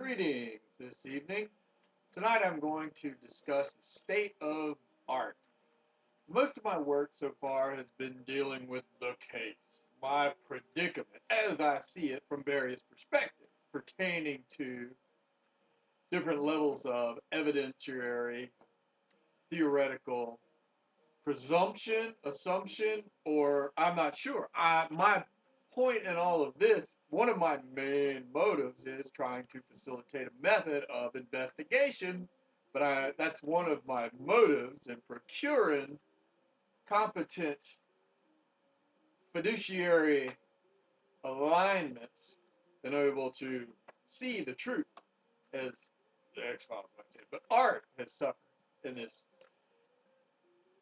Greetings this evening. Tonight I'm going to discuss the state of art. Most of my work so far has been dealing with the case, my predicament, as I see it from various perspectives, pertaining to different levels of evidentiary, theoretical, presumption, assumption, or I'm not sure. My point in all of this, one of my main motives is trying to facilitate a method of investigation, but that's one of my motives in procuring competent fiduciary alignments and able to see the truth, as the X-Files might say. But art has suffered in this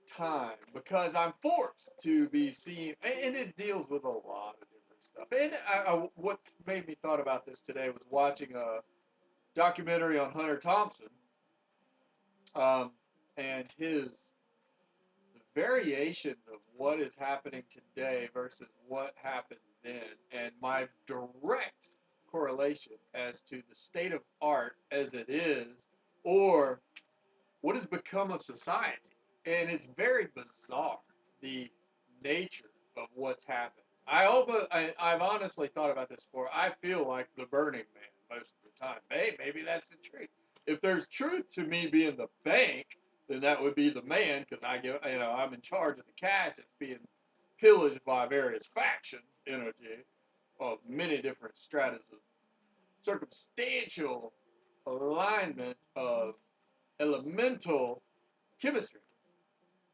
time because I'm forced to be seen, and it deals with a lot of different stuff. And what made me thought about this today was watching a documentary on Hunter Thompson, um, and his the variations of what is happening today versus what happened then, and my direct correlation as to the state of art as it is, or what has become of society. And it's very bizarre, the nature of what's happened. I've honestly thought about this before. I feel like the Burning Man most of the time. Hey, maybe that's the truth. If there's truth to me being the bank, then that would be the man, because I'm in charge of the cash that's being pillaged by various factions, of many different stratas of circumstantial alignment of elemental chemistry,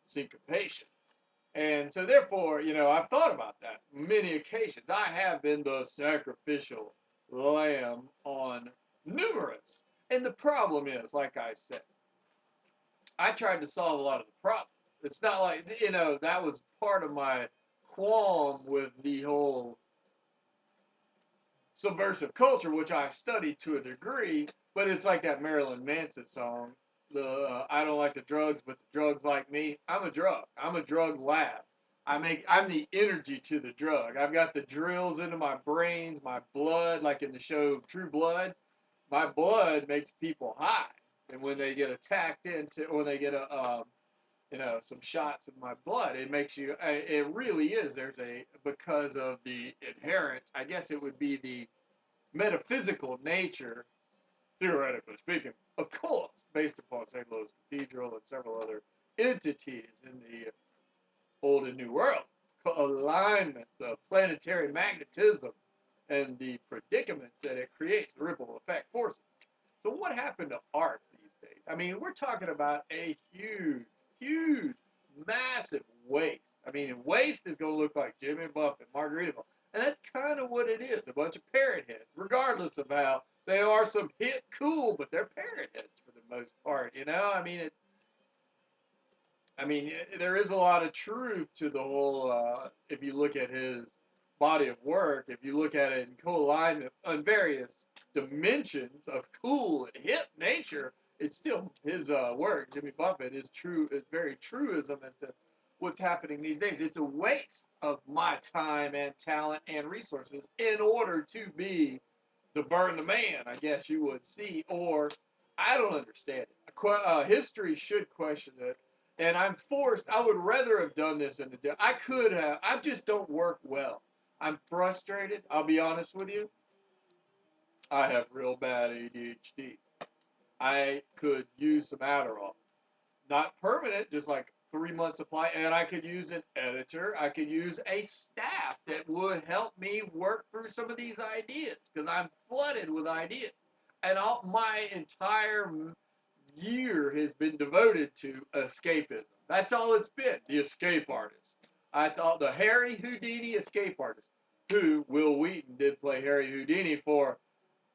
syncopation. And so therefore, I've thought about that many occasions. I have been the sacrificial lamb on numerous. And the problem is, like I said, I tried to solve a lot of the problems. It's not like, that was part of my qualm with the whole subversive culture, which I studied to a degree, but it's like that Marilyn Manson song, I don't like the drugs, but the drugs like me. I'm a drug. I'm a drug lab. I'm the energy to the drug. I've got the drills into my brains, my blood, like in the show True Blood. My blood makes people high, and when they get attacked when they get some shots in my blood, it makes you. It really is. Because of the inherent. I guess it would be the metaphysical nature, theoretically speaking, of course, based upon St. Louis Cathedral and several other entities in the Old and New World, alignments of planetary magnetism and the predicaments that it creates, the ripple effect forces. So what happened to art these days? I mean, we're talking about a huge, massive waste. I mean, waste is going to look like Jimmy Buffett, Margaritaville. And that's kind of what it is, a bunch of parrot heads, regardless of how they are some hip cool, but they're parrot heads for the most part, there is a lot of truth to the whole, if you look at his body of work, if you look at it in co-alignment on various dimensions of cool and hip nature, it's still his work. Jimmy Buffett is very truism as to what's happening these days. It's a waste of my time and talent and resources in order to burn the man, I guess you would see, or I don't understand it. History should question it, and I'm forced. I would rather have done this in the day. I could have. I just don't work well. I'm frustrated. I'll be honest with you. I have real bad ADHD. I could use some Adderall. Not permanent, just like 3 months supply, and I could use an editor. I could use a staff that would help me work through some of these ideas, because I'm flooded with ideas. And my entire year has been devoted to escapism. That's all it's been, the escape artist. That's all, the Harry Houdini escape artist, who Will Wheaton did play Harry Houdini for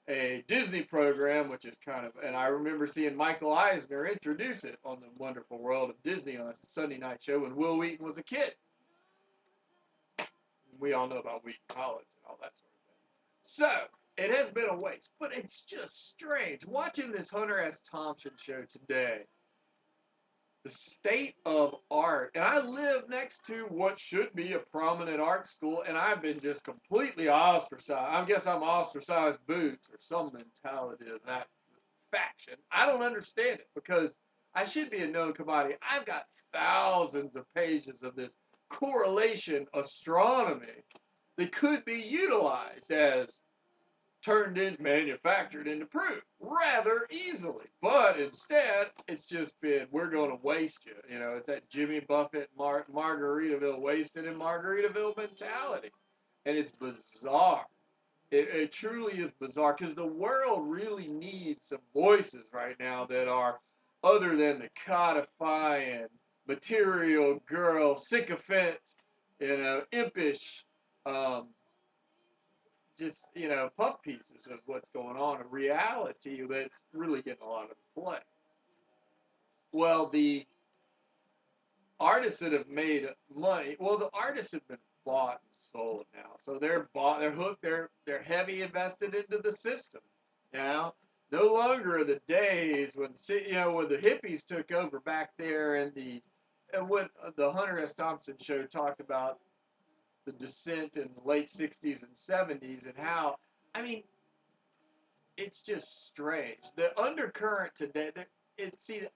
a Disney program, which is and I remember seeing Michael Eisner introduce it on the Wonderful World of Disney on a Sunday night show when Will Wheaton was a kid. We all know about Wheaton College and all that sort of thing. So, it has been a waste, but it's just strange. Watching this Hunter S. Thompson show today, the state of art. And I live next to what should be a prominent art school, and I've been just completely ostracized. I guess I'm ostracized boots or some mentality of that faction. I don't understand it because I should be a known commodity. I've got thousands of pages of this correlation astronomy that could be utilized as manufactured into proof rather easily. But instead, it's just been, we're going to waste you. You know, it's that Jimmy Buffett, Margaritaville wasted in Margaritaville mentality. And it's bizarre. It truly is bizarre because the world really needs some voices right now that are other than the codifying, material girl, sycophant, impish, um, just, puff pieces of what's going on, a reality that's really getting a lot of play. Well, the artists that have made money, well, the artists have been bought and sold now. So they're bought, they're hooked, they're heavy invested into the system. You know, no longer are the days when when the hippies took over back there and what the Hunter S. Thompson show talked about the descent in the late 60s and 70s and how, I mean, it's just strange. The undercurrent today,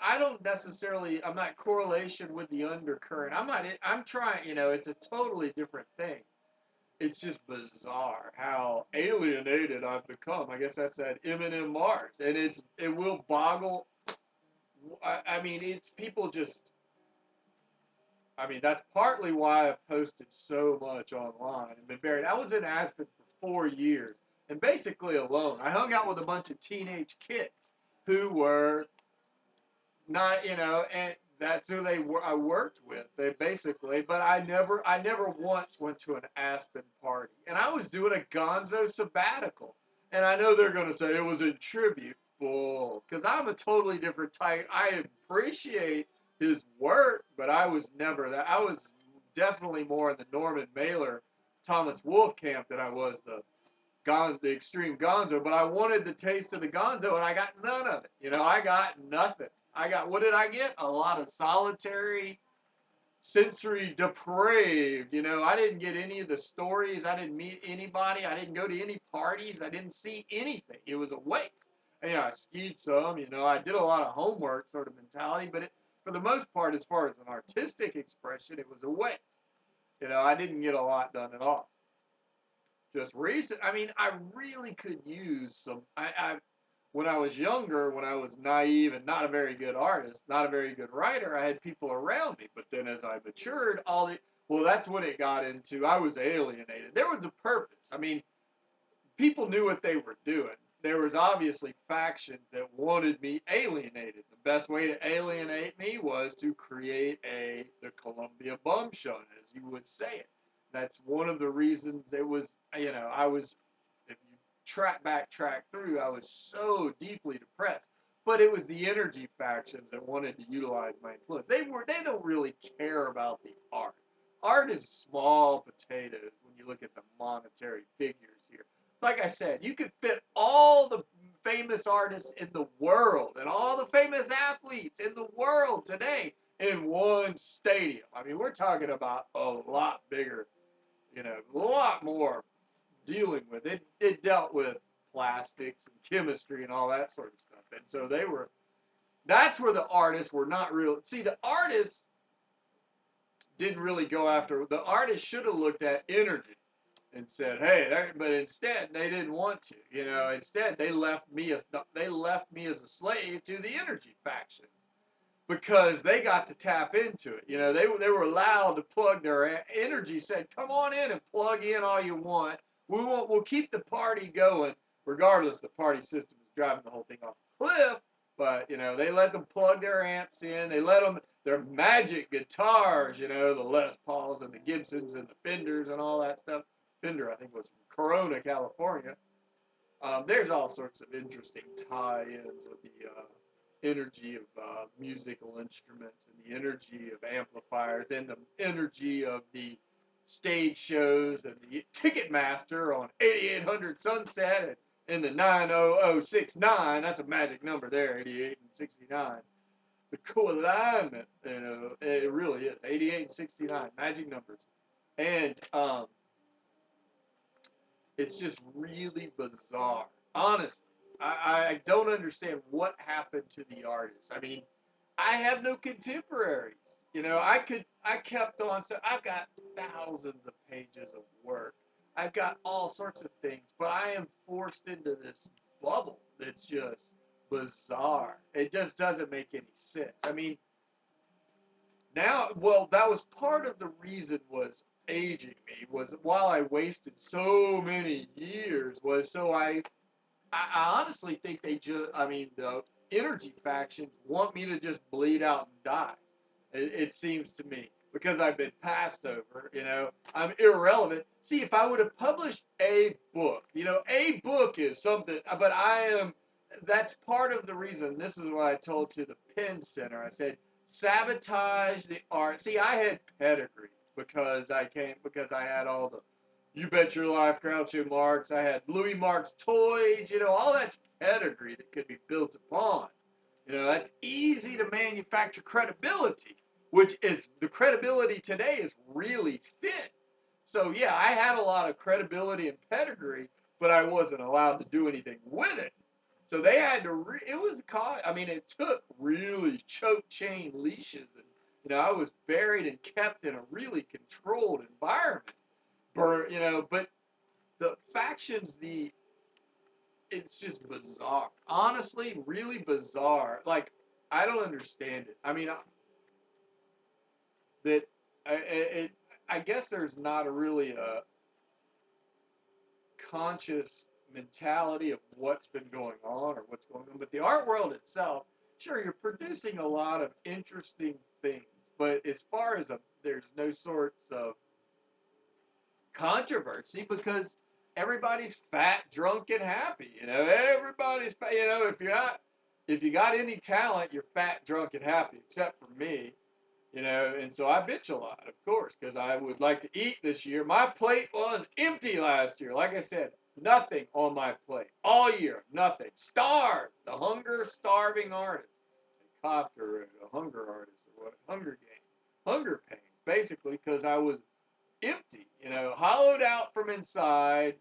I don't necessarily, I'm not correlation with the undercurrent. I'm trying, it's a totally different thing. It's just bizarre how alienated I've become. I guess that's that Eminem Mars. And it will boggle. I mean, it's people just, that's partly why I've posted so much online and been buried. I was in Aspen for 4 years and basically alone. I hung out with a bunch of teenage kids who were not, and that's who I worked with. They basically, but I never once went to an Aspen party. And I was doing a Gonzo sabbatical. And I know they're going to say it was in tribute. Bull. Because I'm a totally different type. I appreciate his work, but I was never that. I was definitely more in the Norman Mailer, Thomas Wolfe camp than I was the extreme Gonzo. But I wanted the taste of the Gonzo, and I got none of it. I got nothing. What did I get? A lot of solitary, sensory depraved. I didn't get any of the stories. I didn't meet anybody. I didn't go to any parties. I didn't see anything. It was a waste. And, I skied some. I did a lot of homework sort of mentality, but for the most part, as far as an artistic expression, it was a waste. I didn't get a lot done at all. Just recent. I really could use some. When I was younger, when I was naive and not a very good artist, not a very good writer, I had people around me. But then as I matured, that's when it got into, I was alienated. There was a purpose. People knew what they were doing. There was obviously factions that wanted me alienated. The best way to alienate me was to create the Columbia Bum Show, as you would say it. That's one of the reasons it was, I was, if you backtrack through, I was so deeply depressed. But it was the energy factions that wanted to utilize my influence. They don't really care about the art. Art is small potatoes when you look at the monetary figures here. Like I said, you could fit all the famous artists in the world and all the famous athletes in the world today in one stadium. We're talking about a lot bigger, a lot more dealing with. It dealt with plastics and chemistry and all that sort of stuff. And so that's where the artists were not real. See, the artists didn't really go after, the artists should have looked at energy and said, hey, but instead they didn't want to. Instead they left me as a slave to the energy faction because they got to tap into it. They were allowed to plug their energy. Said, come on in and plug in all you want. We'll keep the party going regardless. The party system is driving the whole thing off a cliff. But they let them plug their amps in. They let them their magic guitars. The Les Pauls and the Gibsons and the Fenders and all that stuff. Fender, I think, was from Corona, California. There's all sorts of interesting tie-ins with the energy of musical instruments and the energy of amplifiers and the energy of the stage shows and the Ticketmaster on 8800 Sunset and in the 90069. That's a magic number there, 88 and 69. the co-alignment, it really is. 88 and 69, magic numbers. And it's just really bizarre. Honestly, I don't understand what happened to the artists. I mean, I have no contemporaries. I kept on. So I've got thousands of pages of work. I've got all sorts of things, but I am forced into this bubble that's just bizarre. It just doesn't make any sense. I mean, now, well, that was part of the reason was aging me was while I wasted so many years was so I honestly think they just, I mean, the energy factions want me to just bleed out and die. It seems to me because I've been passed over. I'm irrelevant. See, if I would have published a book, a book is something, but I am. That's part of the reason. This is what I told to the Penn Center. I said sabotage the art. See, I had pedigree because I had all the you Bet Your Life, Groucho Marx. I had Louis Marx toys, all that's pedigree that could be built upon. That's easy to manufacture credibility, which is the credibility today is really thin. So, yeah, I had a lot of credibility and pedigree, but I wasn't allowed to do anything with it. So they had to, it was caught. I mean, it took really choke chain leashes. And, I was buried and kept in a really controlled environment. But the factions, it's just bizarre. Honestly, really bizarre. Like, I don't understand it. I mean, that I guess there's not really a conscious mentality of what's been going on or what's going on. But the art world itself, sure, you're producing a lot of interesting things. But as far as there's no sorts of controversy because everybody's fat, drunk, and happy. Everybody's fat. If you got any talent, you're fat, drunk, and happy, except for me. And so I bitch a lot, of course, because I would like to eat this year. My plate was empty last year. Like I said, nothing on my plate. All year, nothing. Starved. The hunger-starving artist. Kafka wrote a hunger artist, or what? Hunger Games. Hunger pains, basically, because I was empty, hollowed out from inside.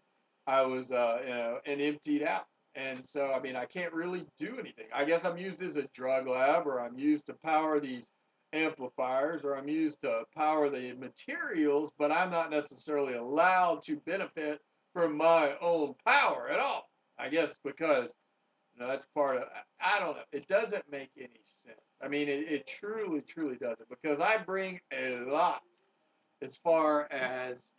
I was, and emptied out. And so, I mean, I can't really do anything. I guess I'm used as a drug lab, or I'm used to power these amplifiers, or I'm used to power the materials, but I'm not necessarily allowed to benefit from my own power at all. I guess because, that's part of, I don't know. It doesn't make any sense. I mean, it truly, truly doesn't, because I bring a lot as far as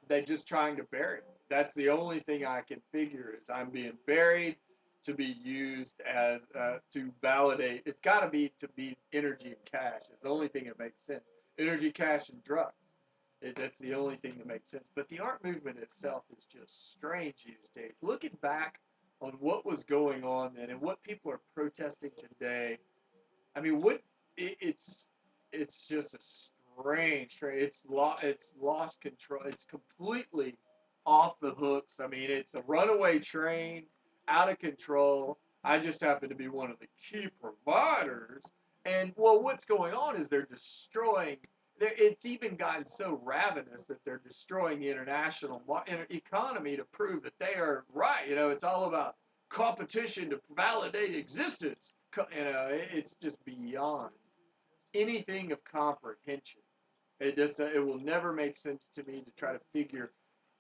they're just trying to bury me. That's the only thing I can figure is I'm being buried to be used as to validate. It's got to be energy and cash. It's the only thing that makes sense. Energy, cash, and drugs. That's the only thing that makes sense. But the art movement itself is just strange these days. Looking back on what was going on then and what people are protesting today, I mean, it's just a strange. It's lost control. It's completely off the hooks. I mean, it's a runaway train, out of control. I just happen to be one of the key providers. And well, what's going on is they're destroying. It's even gotten so ravenous that they're destroying the international economy to prove that they are right. It's all about competition to validate existence. It's just beyond anything of comprehension. It will never make sense to me to try to figure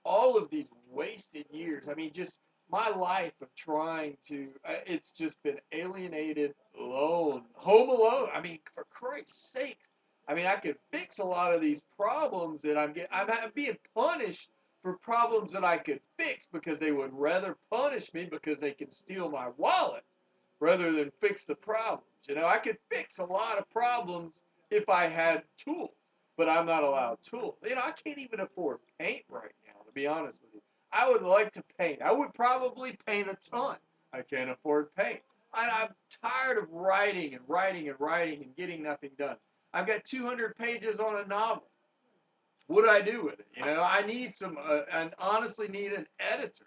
all of these wasted years. I mean, just my life of trying to. It's just been alienated, alone, home alone. I mean, for Christ's sakes. I mean, I could fix a lot of these problems that I'm being punished for problems that I could fix because they would rather punish me because they can steal my wallet rather than fix the problems. I could fix a lot of problems if I had tools, but I'm not allowed tools. I can't even afford paint right now, to be honest with you. I would like to paint. I would probably paint a ton. I can't afford paint. I'm tired of writing and writing and writing and getting nothing done. I've got 200 pages on a novel. What do I do with it? I need I honestly need an editor.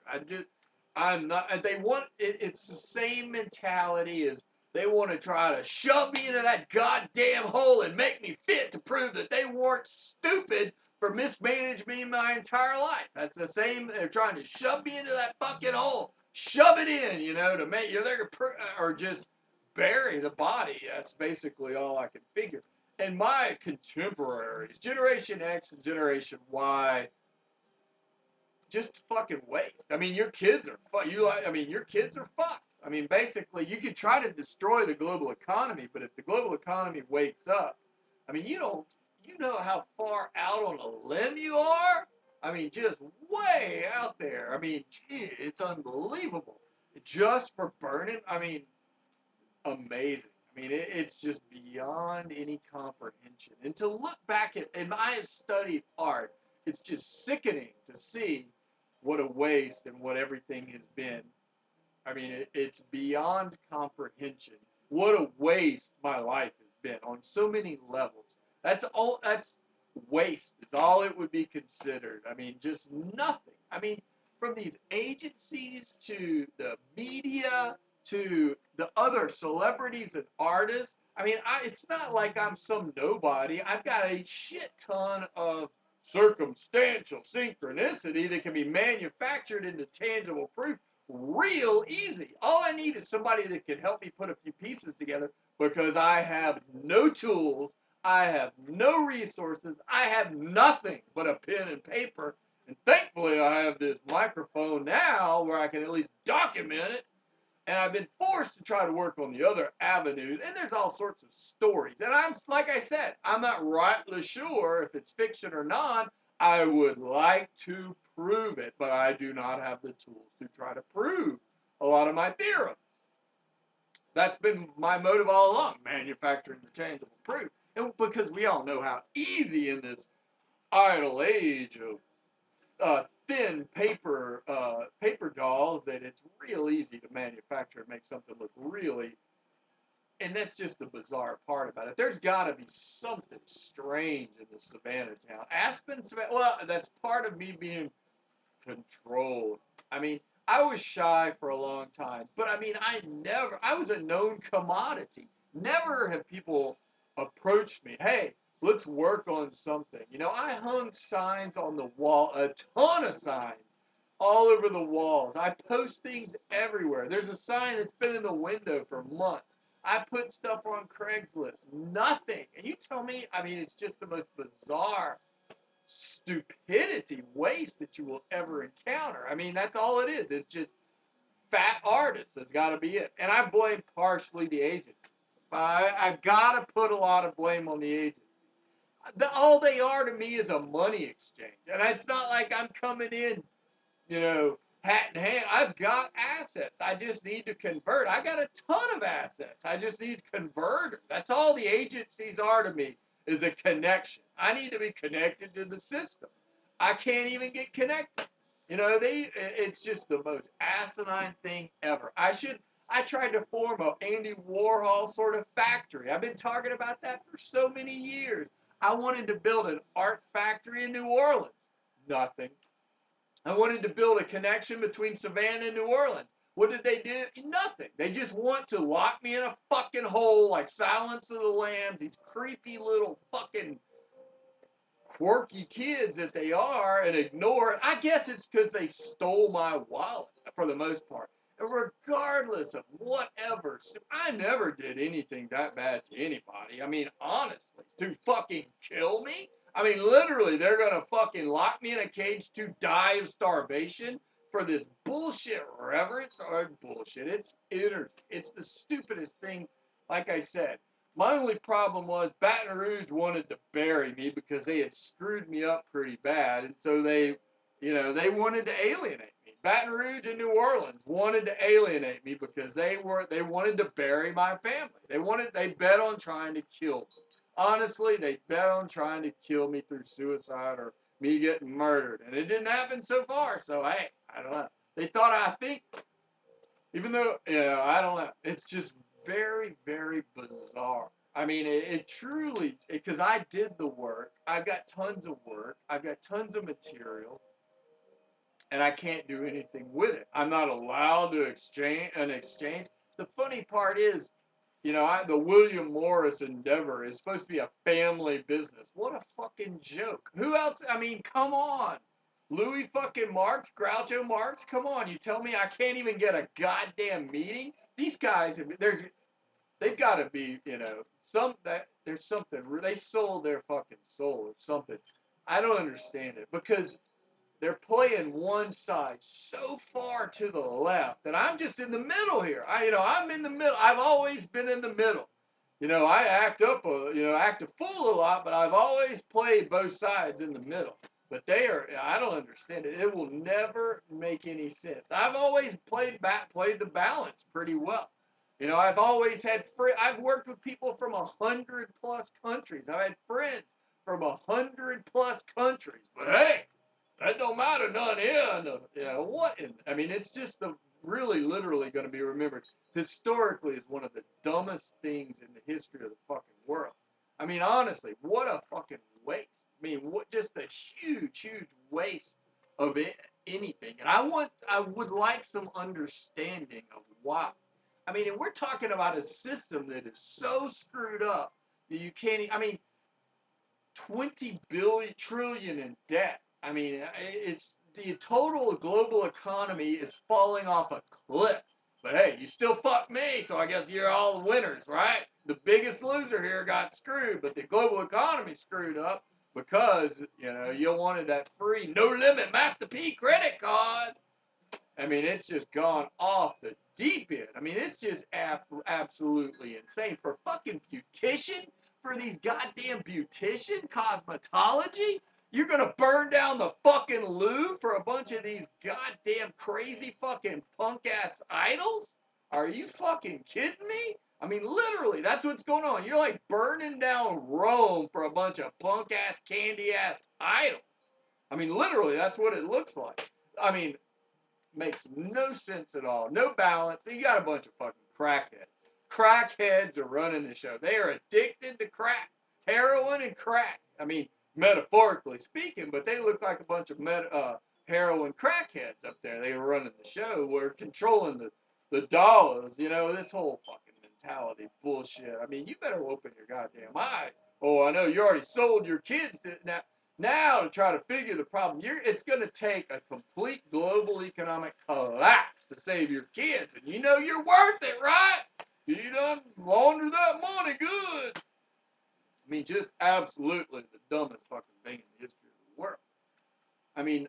I'm not, they want, it's the same mentality as They want to try to shove me into that goddamn hole and make me fit to prove that they weren't stupid for mismanaging me my entire life. That's the same. They're trying to shove me into that fucking hole. Shove it in, you know, to make you're there to or just bury the body. That's basically all I can figure. And my contemporaries, Generation X and Generation Y, just fucking waste. I mean, your kids are your kids are fucked. I mean, basically, you could try to destroy the global economy, but if the global economy wakes up, I mean, you know how far out on a limb you are? I mean, just way out there. I mean, gee, it's unbelievable. Just for burning, I mean, amazing. I mean, it's just beyond any comprehension. And to look back at, and I have studied art, it's just sickening to see what a waste and what everything has been. I mean, it's beyond comprehension. What a waste my life has been on so many levels. That's waste is all it would be considered. I mean, just nothing. I mean, from these agencies to the media to the other celebrities and artists. I mean, it's not like I'm some nobody. I've got a shit ton of circumstantial synchronicity that can be manufactured into tangible proof real easy. All I need is somebody that can help me put a few pieces together because I have no tools, I have no resources, I have nothing but a pen and paper. And thankfully, I have this microphone now where I can at least document it. And I've been forced to try to work on the other avenues. And there's all sorts of stories. And like I said, I'm not rightly sure if it's fiction or not. I would like to prove it, but I do not have the tools to try to prove a lot of my theorems. That's been my motive all along, manufacturing the tangible proof. And because we all know how easy in this idle age of thin paper dolls that it's real easy to manufacture and make something look really. And that's just the bizarre part about it. There's got to be something strange in the Savannah town. Aspen, Savannah. Well, that's part of me being controlled. I mean, I was shy for a long time, but I mean, I was a known commodity. Never have people approached me, hey, let's work on something. You know, I hung signs on the wall, a ton of signs all over the walls. I post things everywhere. There's a sign that's been in the window for months. I put stuff on Craigslist. Nothing. And you tell me, I mean, it's just the most bizarre stupidity, waste that you will ever encounter. I mean, that's all it is. It's just fat artists. That's got to be it. And I blame partially the agencies. I've got to put a lot of blame on the agencies. All they are to me is a money exchange. And it's not like I'm coming in, you know, hat in hand. I've got assets. I just need to convert. I got a ton of assets. I just need to convert. That's all the agencies are to me, is a connection. I need to be connected to the system. I can't even get connected. You know, it's just the most asinine thing ever. I tried to form a Andy Warhol sort of factory. I've been talking about that for so many years. I wanted to build an art factory in New Orleans. Nothing. I wanted to build a connection between Savannah and New Orleans. What did they do? Nothing. They just want to lock me in a fucking hole like Silence of the Lambs, these creepy little fucking quirky kids that they are, and ignore it. I guess it's because they stole my wallet for the most part. And regardless of whatever, I never did anything that bad to anybody. I mean, honestly, to fucking kill me? I mean, literally, they're going to fucking lock me in a cage to die of starvation for this bullshit reverence or bullshit. It's the stupidest thing, like I said. My only problem was Baton Rouge wanted to bury me because they had screwed me up pretty bad. And so they wanted to alienate me. Baton Rouge and New Orleans wanted to alienate me because they wanted to bury my family. They bet on trying to kill me. Honestly, they bet on trying to kill me through suicide or me getting murdered. And it didn't happen so far. So, hey, I don't know. They thought, I think, even though, I don't know. It's just very, very bizarre. I mean, it truly, because I did the work. I've got tons of work. I've got tons of material. And I can't do anything with it. I'm not allowed to exchange. The funny part is, the William Morris Endeavor is supposed to be a family business. What a fucking joke. Who else? I mean, come on. Louis fucking Marx, Groucho Marx, come on. You tell me I can't even get a goddamn meeting? These guys, they've got to be, there's something. They sold their fucking soul or something. I don't understand it because they're playing one side so far to the left that I'm just in the middle here. I'm in the middle. I've always been in the middle. I act a fool a lot, but I've always played both sides in the middle. But I don't understand it. It will never make any sense. I've always played the balance pretty well. I've always had I've worked with people from 100+ countries. I've had friends from 100+ countries. But hey, that don't matter none here. What? It's just really literally going to be remembered historically as one of the dumbest things in the history of the fucking world. Honestly, what a fucking waste. What just a huge, huge waste of anything. And I would like some understanding of why. And we're talking about a system that is so screwed up that you can't. 20 trillion in debt. It's the total global economy is falling off a cliff. But hey, you still fuck me, so I guess you're all the winners, right? The biggest loser here got screwed, but the global economy screwed up because, you wanted that free, no limit Master P credit card. It's just gone off the deep end. It's just absolutely insane. For fucking beautician, for these goddamn beautician cosmetology, you're gonna burn down the fucking Louvre for a bunch of these goddamn crazy fucking punk ass idols? Are you fucking kidding me? Literally, that's what's going on. You're like burning down Rome for a bunch of punk ass, candy ass idols. Literally, that's what it looks like. Makes no sense at all. No balance. You got a bunch of fucking crackheads. Crackheads are running the show. They are addicted to crack. Heroin and crack. Metaphorically speaking, but they look like a bunch of heroin crackheads up there. They were running the show. We're controlling the dollars. This whole fucking mentality bullshit. You better open your goddamn eyes. Oh, I know you already sold your kids to now to try to figure the problem. It's going to take a complete global economic collapse to save your kids. And you're worth it, right? You done launder that money good. Just absolutely the dumbest fucking thing in the history of the world.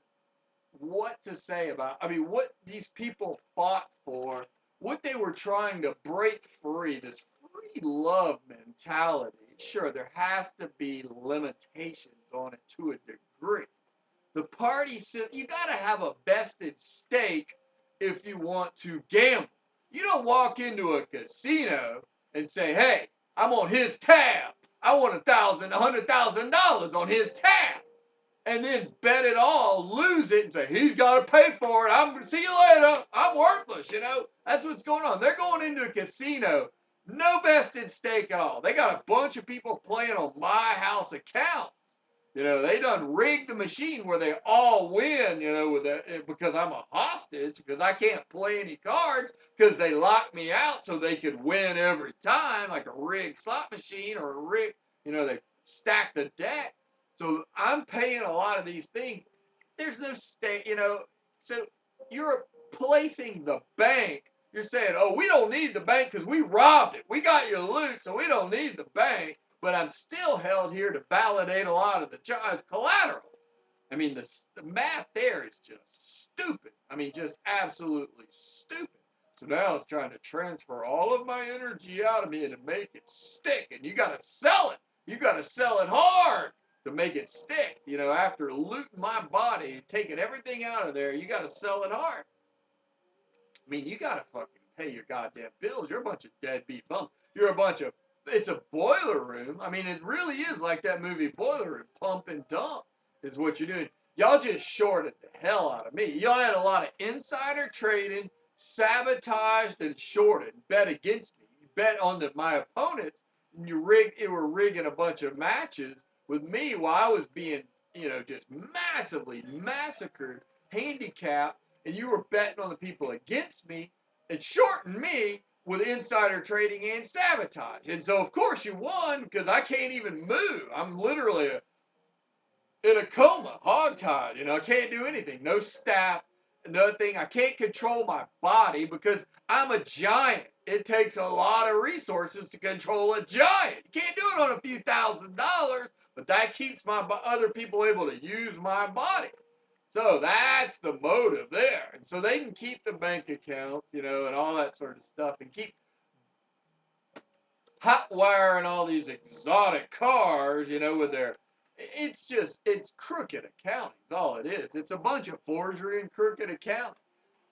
What to say about, what these people fought for, what they were trying to break free, this free love mentality. Sure, there has to be limitations on it to a degree. The party said you got to have a vested stake if you want to gamble. You don't walk into a casino and say, hey, I'm on his tab. I want $100,000 on his tab. And then bet it all, lose it, and say, he's got to pay for it. See you later. I'm worthless, That's what's going on. They're going into a casino, no vested stake at all. They got a bunch of people playing on my house accounts. They done rigged the machine where they all win, because I'm a hostage, because I can't play any cards, because they locked me out so they could win every time, like a rigged slot machine or a rigged, they stack the deck. So I'm paying a lot of these things. There's no stake, so you're placing the bank. You're saying, oh, we don't need the bank because we robbed it. We got your loot, so we don't need the bank. But I'm still held here to validate a lot of the collateral. The math there is just stupid. Just absolutely stupid. So now it's trying to transfer all of my energy out of me and to make it stick. And you got to sell it. You got to sell it hard to make it stick. After looting my body, taking everything out of there, you got to sell it hard. You got to fucking pay your goddamn bills. You're a bunch of deadbeat bums. You're a bunch of, it's a boiler room. It really is like that movie Boiler Room. Pump and dump is what you're doing. Y'all just shorted the hell out of me. Y'all had a lot of insider trading, sabotaged and shorted, bet against me. You bet on my opponents, and you were rigging a bunch of matches with me while I was being, just massively massacred, handicapped, and you were betting on the people against me and shorting me with insider trading and sabotage. And so, of course, you won because I can't even move. I'm literally in a coma, hogtied. I can't do anything. No staff, nothing. I can't control my body because I'm a giant. It takes a lot of resources to control a giant. You can't do it on a few $1,000s, but that keeps my other people able to use my body. So that's the motive there. And so they can keep the bank accounts, and all that sort of stuff, and keep hot wiring all these exotic cars, with their, it's crooked accounting is all it is. It's a bunch of forgery and crooked accounting.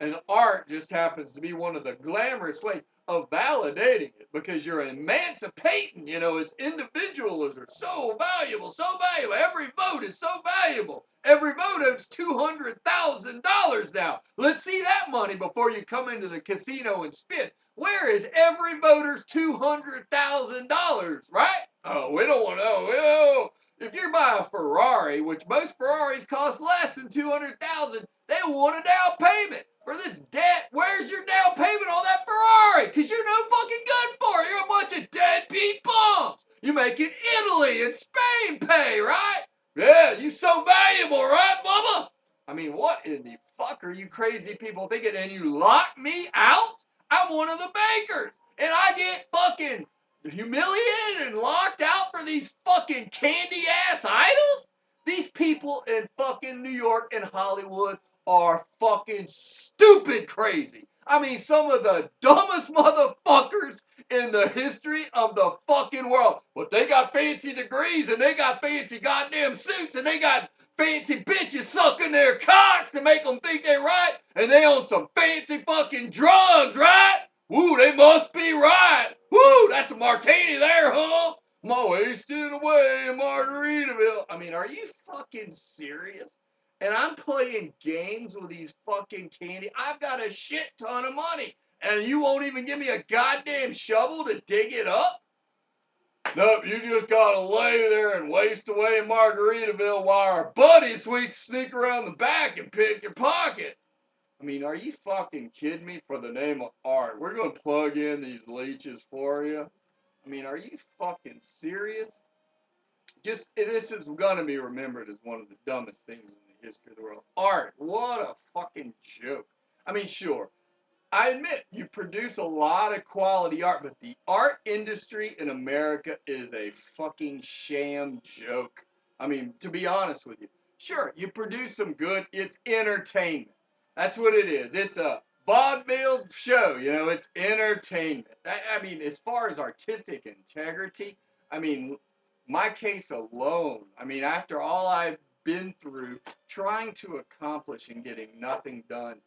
And art just happens to be one of the glamorous ways of validating it because you're emancipating, it's individualism, so valuable, so valuable. Every vote is so valuable. Every vote is $200,000 now. Let's see that money before you come into the casino and spit. Where is every voter's $200,000, right? Oh, we don't want to know. If you buy a Ferrari, which most Ferraris cost less than $200,000, they want a down payment for this debt. Where's your down payment on that Ferrari? Because you're no fucking good for it. You're a bunch of deadbeat bums. You making Italy and Spain pay, right? Yeah, you so valuable, right, Bubba? I mean, what in the fuck are you crazy people thinking? And you lock me out? I'm one of the bankers. And I get fucking humiliated and locked out for these fucking candy ass idols? These people in fucking New York and Hollywood are fucking stupid crazy. I mean, some of the dumbest motherfuckers in the history of the fucking world. But they got fancy degrees and they got fancy goddamn suits and they got fancy bitches sucking their cocks to make them think they're right. And they on some fancy fucking drugs, right? Woo, they must be right. Woo, that's a martini there, huh? I'm wasting away in Margaritaville. I mean, are you fucking serious? And I'm playing games with these fucking candy. I've got a shit ton of money. And you won't even give me a goddamn shovel to dig it up? Nope, you just gotta lay there and waste away in Margaritaville while our buddies sneak around the back and pick your pocket. I mean, are you fucking kidding me? For the name of art, we're gonna plug in these leeches for you. I mean, are you fucking serious? This is gonna be remembered as one of the dumbest things in the history of the world. Art, what a fucking joke. I mean, sure, I admit you produce a lot of quality art, but the art industry in America is a fucking sham joke. I mean, to be honest with you, sure, you produce some good, it's entertainment. That's what it is. It's a vaudeville show, it's entertainment. I mean, as far as artistic integrity, I mean, my case alone, I mean, after all I've been through trying to accomplish and getting nothing done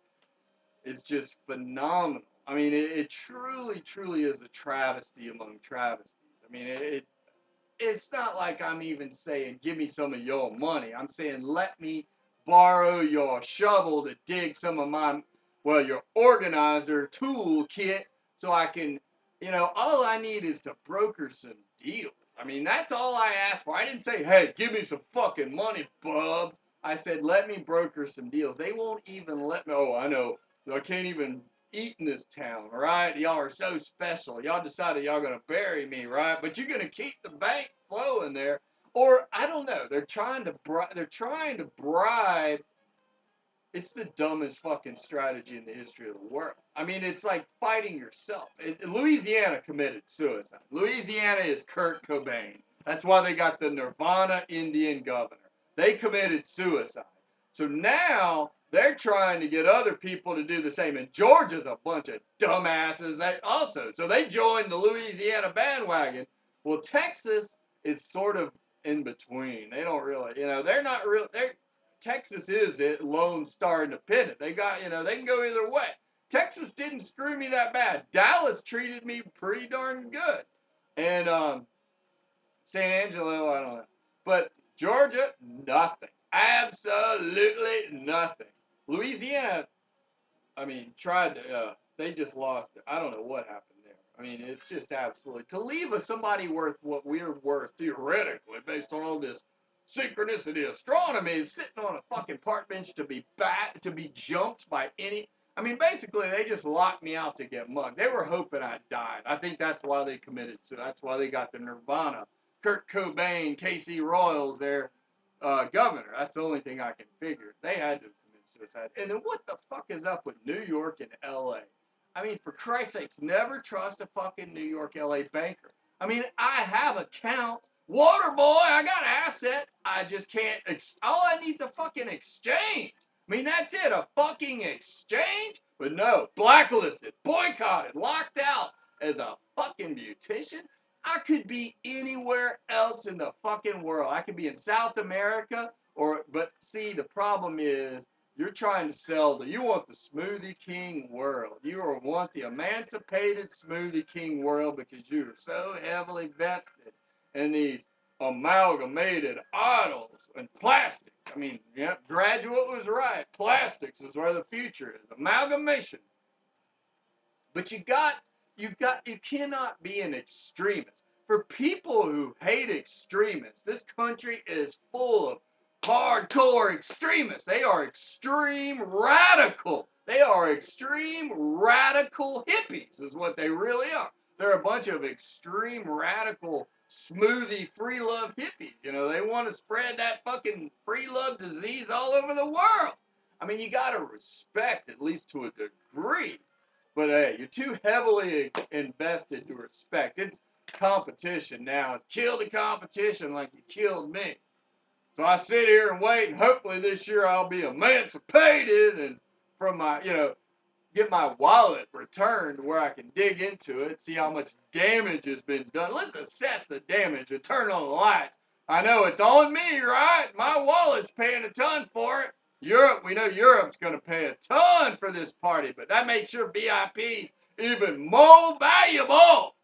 is just phenomenal. I mean, it truly, truly is a travesty among travesties. I mean, it's not like I'm even saying, give me some of your money. I'm saying, let me borrow your shovel to dig some of your organizer tool kit so I can, all I need is to broker some deals. I mean, that's all I asked for. I didn't say, hey, give me some fucking money, bub. I said, let me broker some deals. They won't even let me. Oh, I know. I can't even eat in this town, right? Y'all are so special. Y'all decided y'all going to bury me, right? But you're going to keep the bank flowing there. Or, I don't know. They're trying to bribe. It's the dumbest fucking strategy in the history of the world. I mean, it's like fighting yourself. Louisiana committed suicide. Louisiana is Kurt Cobain. That's why they got the Nirvana Indian governor. They committed suicide. So now they're trying to get other people to do the same. And Georgia's a bunch of dumbasses also. So they joined the Louisiana bandwagon. Well, Texas is sort of in between. They don't really, they're not real. Texas is it Lone Star Independent. They got, they can go either way. Texas didn't screw me that bad. Dallas treated me pretty darn good. And San Angelo, I don't know. But Georgia, nothing. Absolutely nothing. Louisiana, I mean, tried to, they just lost it. I don't know what happened there. I mean, it's just absolutely, to leave somebody worth what we're worth theoretically based on all this synchronicity astronomy is sitting on a fucking park bench to be jumped by any. I mean, basically, they just locked me out to get mugged. They were hoping I died. I think that's why they committed suicide. That's why they got the Nirvana, Kurt Cobain, Casey Royals, their governor. That's the only thing I can figure. They had to commit suicide. And then what the fuck is up with New York and L.A.? I mean, for Christ's sakes, never trust a fucking New York, L.A. banker. I mean, I have accounts. Water boy, I got assets. I just can't. All I need is a fucking exchange. I mean, that's it, a fucking exchange? But no, blacklisted, boycotted, locked out as a fucking beautician. I could be anywhere else in the fucking world. I could be in South America, but see, the problem is, you're trying to sell you want the Smoothie King world. You want the emancipated Smoothie King world because you're so heavily vested in these amalgamated idols and plastics. I mean, yeah, Graduate was right. Plastics is where the future is. Amalgamation. But you cannot be an extremist. For people who hate extremists, this country is full of hardcore extremists. They are extreme radical. They are extreme radical hippies is what they really are. They're a bunch of extreme radical smoothie free love hippies. You know, they want to spread that fucking free love disease all over the world. I mean, you got to respect, at least to a degree. But hey, you're too heavily invested to respect. It's competition now. Kill the competition like you killed me. So I sit here and wait, and hopefully this year I'll be emancipated and from my, get my wallet returned where I can dig into it, see how much damage has been done. Let's assess the damage and turn on the lights. I know it's on me, right? My wallet's paying a ton for it. We know Europe's going to pay a ton for this party, but that makes your VIPs even more valuable.